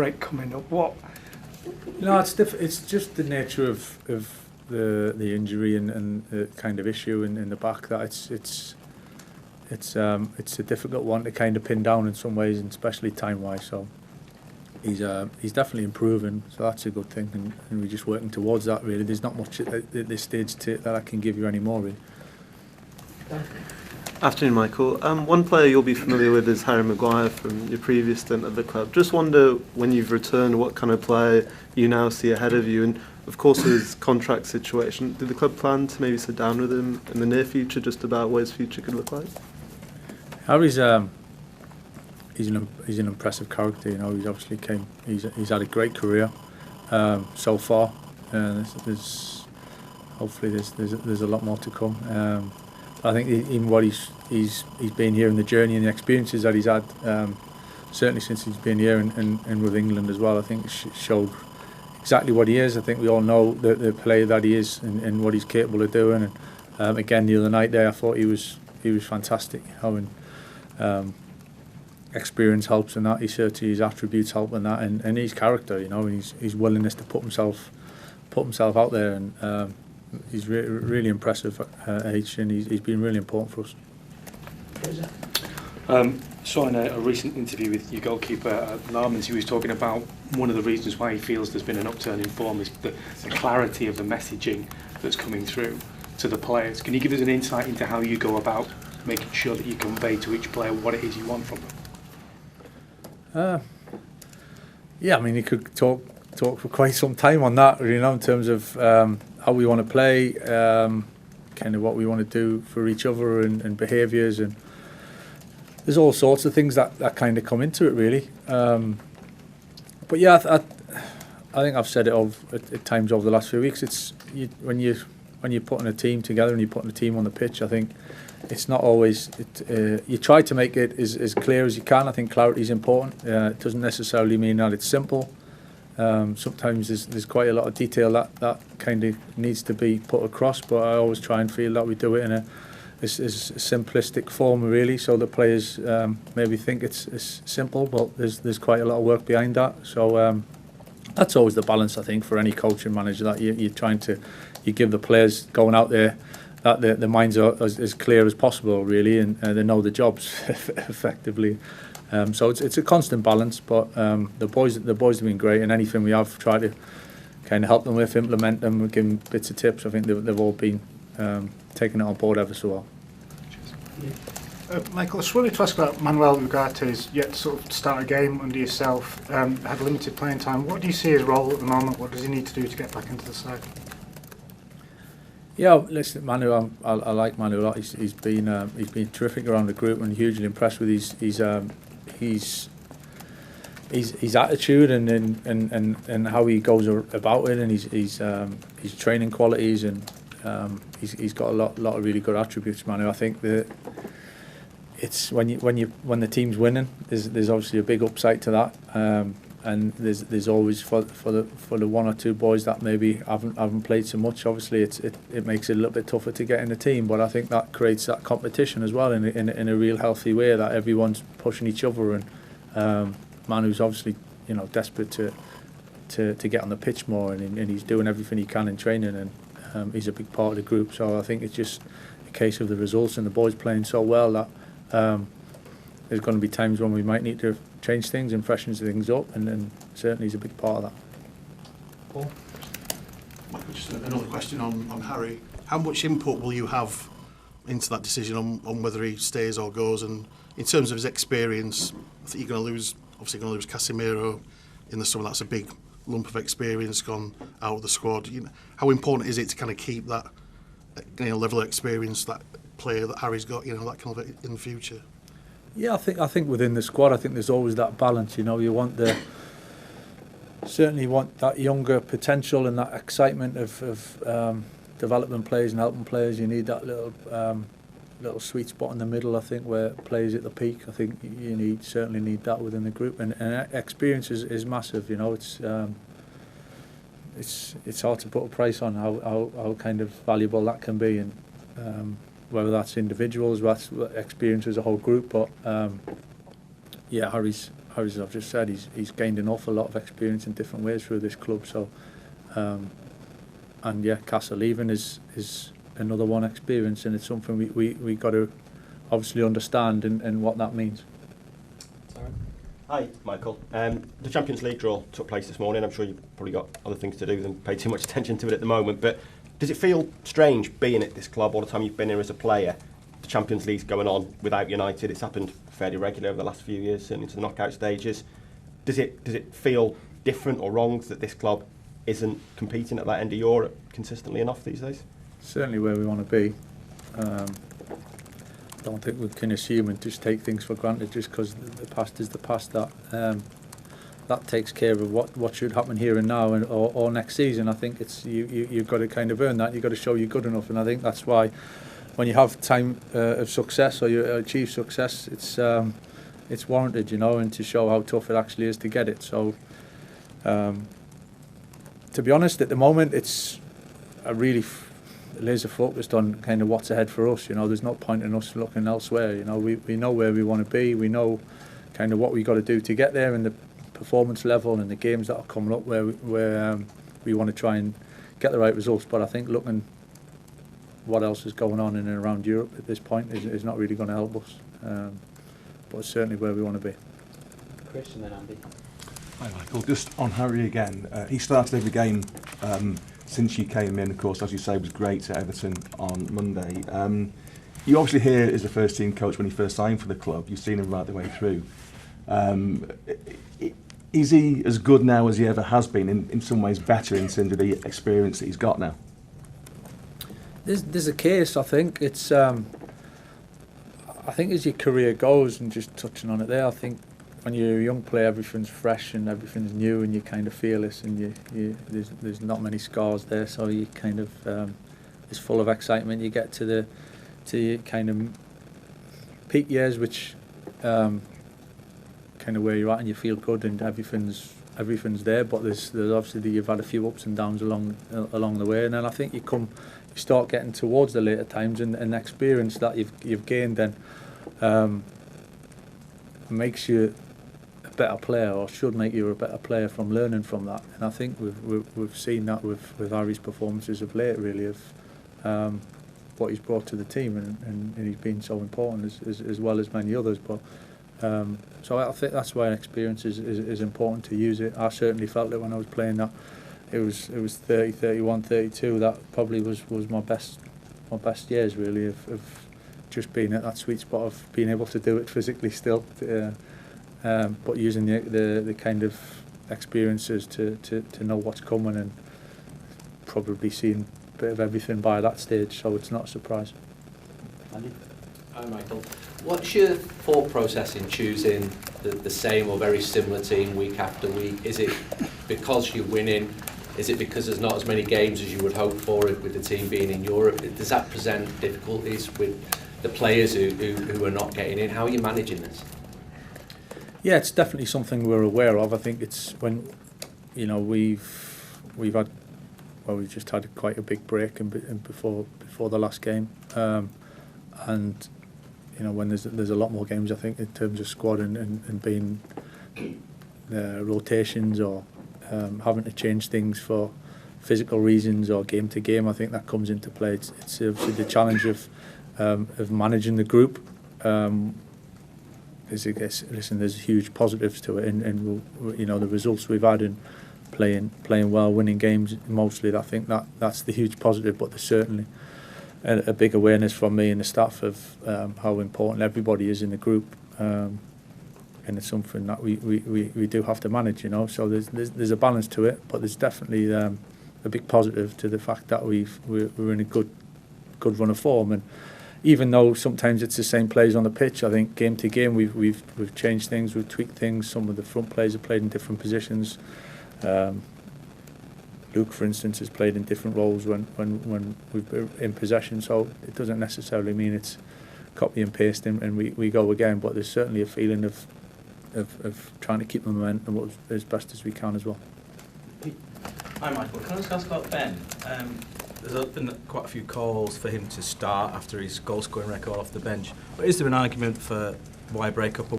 break coming up. What? No, it's just the nature of the injury and the kind of issue in the back that it's a difficult one to kind of pin down in some ways, and especially time wise. So he's definitely improving, so that's a good thing, and we're just working towards that. Really, there's not much at this stage that I can give you anymore. Really. Afternoon, Michael. One player you'll be familiar with is Harry Maguire from your previous stint at the club. Just wonder, when you've returned, what kind of player you now see ahead of you, and of course his contract situation. Do the club plan to maybe sit down with him in the near future, just about what his future could look like? Harry's he's an impressive character. You know, he's obviously he's had a great career so far. There's hopefully there's a lot more to come. I think even what he's been here, and the journey and the experiences that he's had, certainly since he's been here and with England as well, I think showed exactly what he is. I think we all know the player that he is and what he's capable of doing. And again, the other night there, I thought he was fantastic. You know, experience helps in that. He certainly, his attributes help in that, and his character. You know, and his willingness to put himself out there, and he's really impressive at age, and he's been really important for us. Saw in a recent interview with your goalkeeper, Larmans, he was talking about one of the reasons why he feels there's been an upturn in form is the clarity of the messaging that's coming through to the players. Can you give us an insight into how you go about making sure that you convey to each player what it is you want from them? Yeah, I mean, you could talk for quite some time on that, you know, in terms of how we want to play, kind of what we want to do for each other, and behaviours, and there's all sorts of things that kind of come into it, really. But yeah, I think I've said it at times over the last few weeks. When you're putting a team together and you're putting a team on the pitch, I think it's not always. You try to make it as clear as you can. I think clarity is important. It doesn't necessarily mean that it's simple. Sometimes there's quite a lot of detail that kind of needs to be put across, but I always try and feel that we do it in a simplistic form, really, so the players maybe think it's simple, but there's quite a lot of work behind that. So that's always the balance, I think, for any coach and manager, that you're trying to give the players going out there that their minds are as clear as possible, really, and they know the jobs effectively. So it's a constant balance, but the boys have been great, and anything we have tried to kind of help them with, implement them, give them bits of tips. I think they've all been taking it on board ever so well. Michael, I was wanted to ask about Manuel Ugarte. Is yet to sort of start a game under yourself, had limited playing time. What do you see his role at the moment? What does he need to do to get back into the side? Yeah, listen, Manu, I like Manu a lot. He's been terrific around the group, and hugely impressed with his attitude and how he goes about it, and his training qualities, and he's got a lot of really good attributes, Manu. I think that it's when the team's winning, there's obviously a big upside to that. And there's always for the one or two boys that maybe haven't played so much. Obviously, it makes it a little bit tougher to get in the team. But I think that creates that competition as well in a real healthy way, that everyone's pushing each other. And Manu's obviously, you know, desperate to get on the pitch more, and he's doing everything he can in training, and he's a big part of the group. So I think it's just a case of the results and the boys playing so well that there's going to be times when we might need to change things and freshen things up, and certainly he's a big part of that. Paul? Michael, just another question on Harry. How much input will you have into that decision on whether he stays or goes? And in terms of his experience, I think you're going to lose Casemiro in the summer. That's a big lump of experience gone out of the squad. You know, how important is it to kind of keep that, you know, level of experience, that player that Harry's got, you know, that kind of in the future? Yeah, I think within the squad, I think there's always that balance. You know, you certainly want that younger potential and that excitement of developing players and helping players. You need that little sweet spot in the middle, I think, where players at the peak. I think you certainly need that within the group, and experience is massive. You know, it's hard to put a price on how kind of valuable that can be, and whether that's individuals, that's experience as a whole group. But yeah, Harry's as I've just said, he's gained an awful lot of experience in different ways through this club. So, and yeah, Castle leaving is another one experience, and it's something we got to obviously understand and what that means. Hi, Michael. The Champions League draw took place this morning. I'm sure you've probably got other things to do than pay too much attention to it at the moment, but does it feel strange being at this club all the time you've been here as a player? The Champions League's going on without United. It's happened fairly regularly over the last few years, certainly into the knockout stages. Does it feel different or wrong that this club isn't competing at that end of Europe consistently enough these days? Certainly where we want to be. I don't think we can assume and just take things for granted just because the past is the past. That takes care of what should happen here and now or next season. I think it's you've got to kind of earn that. You've got to show you're good enough, and I think that's why when you have time of success or you achieve success, it's warranted, you know, and to show how tough it actually is to get it. So, to be honest, at the moment, it's a really laser focused on kind of what's ahead for us. You know, there's no point in us looking elsewhere. You know, we know where we want to be. We know kind of what we got to do to get there, and the performance level and the games that are coming up where we want to try and get the right results. But I think looking what else is going on in and around Europe at this point is not really going to help us. But it's certainly where we want to be. Chris and then Andy. Hi Michael, just on Harry again. He started every game since you came in, of course, as you say, was great at Everton on Monday. You obviously here as a first team coach when he first signed for the club. You've seen him right the way through. Is he as good now as he ever has been, in some ways better in terms of the experience that he's got now? There's a case, I think. It's I think as your career goes, and just touching on it there, I think when you're a young player, everything's fresh and everything's new, and you kind of fearless, and there's not many scars there, so you kind of it's full of excitement. You get to your kind of peak years, which kind of where you're at, and you feel good, and everything's there. But there's obviously you've had a few ups and downs along the way, and then I think you start getting towards the later times, and experience that you've gained then makes you a better player, or should make you a better player from learning from that. And I think we've seen that with Harry's performances of late, really, of what he's brought to the team, and he's been so important as well as many others. But so I think that's why experience is important to use it. I certainly felt it when I was playing that. It was 30, 31, 32. That probably was my best years, really, of just being at that sweet spot of being able to do it physically still, but using the kind of experiences to know what's coming, and probably seeing a bit of everything by that stage, so it's not a surprise. Andy? Hi Michael. What's your thought process in choosing the same or very similar team week after week? Is it because you're winning? Is it because there's not as many games as you would hope for with the team being in Europe? Does that present difficulties with the players who are not getting in? How are you managing this? Yeah, it's definitely something we're aware of. I think it's when, you know, we've just had quite a big break and before the last game, and you know, when there's a lot more games, I think, in terms of squad and being rotations or having to change things for physical reasons or game to game, I think that comes into play. It's obviously the challenge of managing the group. Listen, there's huge positives to it, and you know, the results we've had in playing well, winning games mostly. I think that's the huge positive. But there's certainly a big awareness from me and the staff of how important everybody is in the group. And it's something that we do have to manage, you know. So there's a balance to it, but there's definitely a big positive to the fact that we're in a good run of form. And even though sometimes it's the same players on the pitch, I think game to game we've changed things, we've tweaked things. Some of the front players have played in different positions. Luke, for instance, has played in different roles when we've been in possession. So it doesn't necessarily mean it's copy and paste and we go again. But there's certainly a feeling of trying to keep the momentum as best as we can as well. Hi Michael, can I just ask about Ben? There's been quite a few calls for him to start after his goal scoring record off the bench, but is there an argument for why break up